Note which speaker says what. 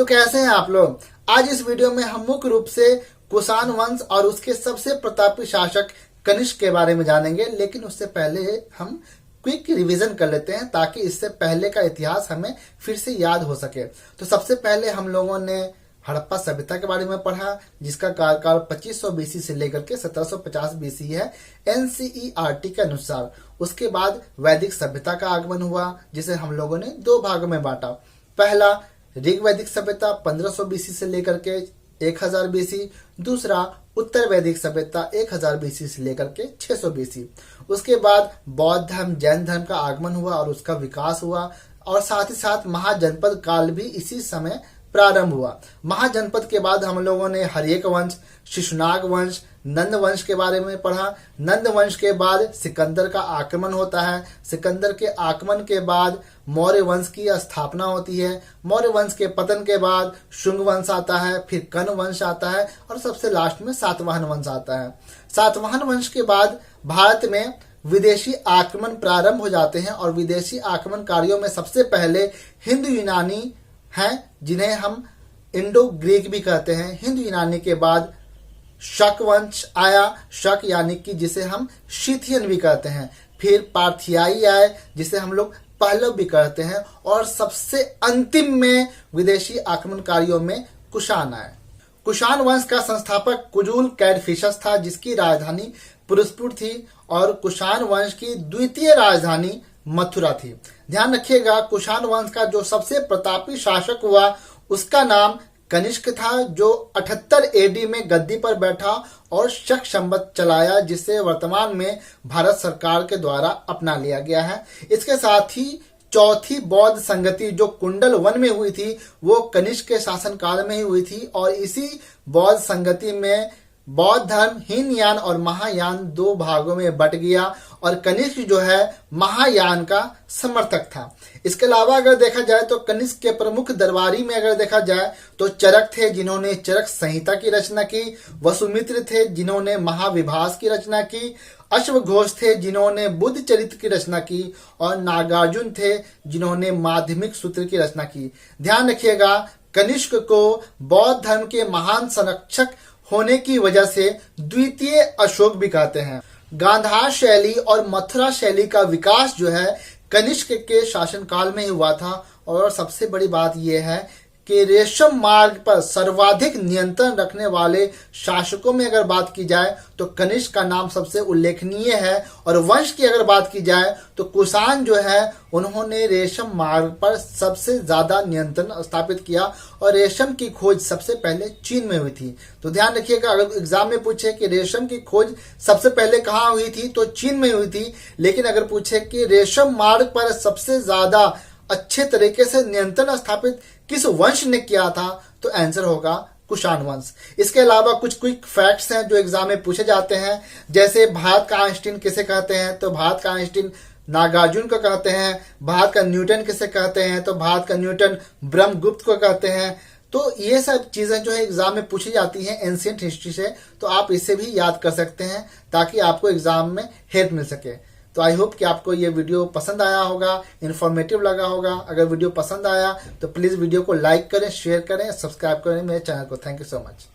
Speaker 1: तो कैसे हैं आप लोग। आज इस वीडियो में हम मुख्य रूप से कुषाण वंश और उसके सबसे प्रतापी शासक कनिष्क के बारे में जानेंगे, लेकिन उससे पहले हम क्विक रिवीजन कर लेते हैं ताकि इससे पहले का इतिहास हमें फिर से याद हो सके। तो सबसे पहले हम लोगों ने हड़प्पा सभ्यता के बारे में पढ़ा, जिसका कार्यकाल 2500 बीसी से लेकर के 1750 बीसी है एनसीईआरटी के अनुसार। उसके बाद वैदिक सभ्यता का आगमन हुआ, जिसे हम लोगों ने दो भागों में बांटा। पहला ऋग वैदिक सभ्यता 1500 बीसी से लेकर के 1000 बीसी, दूसरा उत्तर वैदिक सभ्यता 1000 बीसी से लेकर के 600 बीसी। उसके बाद बौद्ध धर्म जैन धर्म का आगमन हुआ और उसका विकास हुआ, और साथ ही साथ महाजनपद काल भी इसी समय प्रारंभ हुआ। महाजनपद के बाद हम लोगों ने हर्यक वंश, शिशुनाग वंश, नंद वंश के बारे में पढ़ा। नंद वंश के बाद सिकंदर का आक्रमण होता है। सिकंदर के आक्रमण के बाद मौर्य वंश की स्थापना होती है। मौर्य वंश के पतन के बाद शुंग वंश आता है, फिर कण वंश आता है और सबसे लास्ट में सातवाहन वंश आता है। सातवाहन वंश के बाद भारत में विदेशी आक्रमण प्रारंभ हो जाते हैं, और विदेशी आक्रमणकारियों में सबसे पहले हिंदू यूनानी हैं, जिन्हें हम इंडो ग्रीक भी कहते हैं। हिंदू यूनानी के बाद शक वंश आया, शक यानी कि जिसे हम शीथियन भी कहते हैं। फिर पार्थियाई आए, जिसे हम लोग पहलव भी कहते हैं, और सबसे अंतिम में विदेशी आक्रमणकारियों में कुषाण आए। कुषाण वंश का संस्थापक कुजुल कैडफिशस था, जिसकी राजधानी पुरुषपुर थी, और कुषाण वंश की द्वितीय राजधानी मथुरा थी। ध्यान रखिएगा, कुषाण वंश का जो सबसे प्रतापी शासक हुआ उसका नाम कनिष्क था, जो 78 एडी में गद्दी पर बैठा और शक संवत चलाया, जिसे वर्तमान में भारत सरकार के द्वारा अपना लिया गया है। इसके साथ ही चौथी बौद्ध संगति जो कुंडल वन में हुई थी, वो कनिष्क के शासनकाल में ही हुई थी, और इसी बौद्ध संगति में बौद्ध धर्म हीनयान और महायान दो भागों में बट गया, और कनिष्क जो है महायान का समर्थक था। इसके अलावा अगर देखा जाए तो कनिष्क के प्रमुख दरबारी में अगर देखा जाए तो चरक थे, जिन्होंने चरक संहिता की रचना की। वसुमित्र थे, जिन्होंने महाविभास की रचना की। अश्वघोष थे, जिन्होंने बुद्ध चरित्र की रचना की, और नागार्जुन थे, जिन्होंने माध्यमिक सूत्र की रचना की। ध्यान रखिएगा, कनिष्क को बौद्ध धर्म के महान संरक्षक होने की वजह से द्वितीय अशोक भी कहते हैं। गांधार शैली और मथुरा शैली का विकास जो है कनिष्क के शासनकाल में ही हुआ था। और सबसे बड़ी बात यह है कि रेशम मार्ग पर सर्वाधिक नियंत्रण रखने वाले शासकों में अगर बात की जाए तो कनिष्क का नाम सबसे उल्लेखनीय है। और वंश की अगर बात की जाए तो कुषाण जो है उन्होंने रेशम मार्ग पर सबसे ज्यादा नियंत्रण स्थापित किया, और रेशम की खोज सबसे पहले चीन में हुई थी। तो ध्यान रखिएगा, अगर एग्जाम में पूछे कि रेशम की खोज सबसे पहले कहाँ हुई थी तो चीन में हुई थी, लेकिन अगर पूछे कि रेशम मार्ग पर सबसे ज्यादा अच्छे तरीके से नियंत्रण स्थापित किस वंश ने किया था, तो आंसर होगा कुषाण वंश। इसके अलावा कुछ क्विक फैक्ट्स हैं जो एग्जाम में पूछे जाते हैं, जैसे भारत का आइंस्टीन किसे कहते हैं, तो भारत का आइंस्टीन नागार्जुन को कहते हैं। भारत का न्यूटन किसे कहते हैं, तो भारत का न्यूटन ब्रह्मगुप्त को कहते हैं। तो ये सब चीजें जो है एग्जाम में पूछी जाती हैं एंशिएंट हिस्ट्री से, तो आप इसे भी याद कर सकते हैं ताकि आपको एग्जाम में हेल्प मिल सके। तो आई होप कि आपको ये वीडियो पसंद आया होगा, इन्फॉर्मेटिव लगा होगा। अगर वीडियो पसंद आया तो प्लीज वीडियो को लाइक करें, शेयर करें, सब्सक्राइब करें मेरे चैनल को। Thank you so much.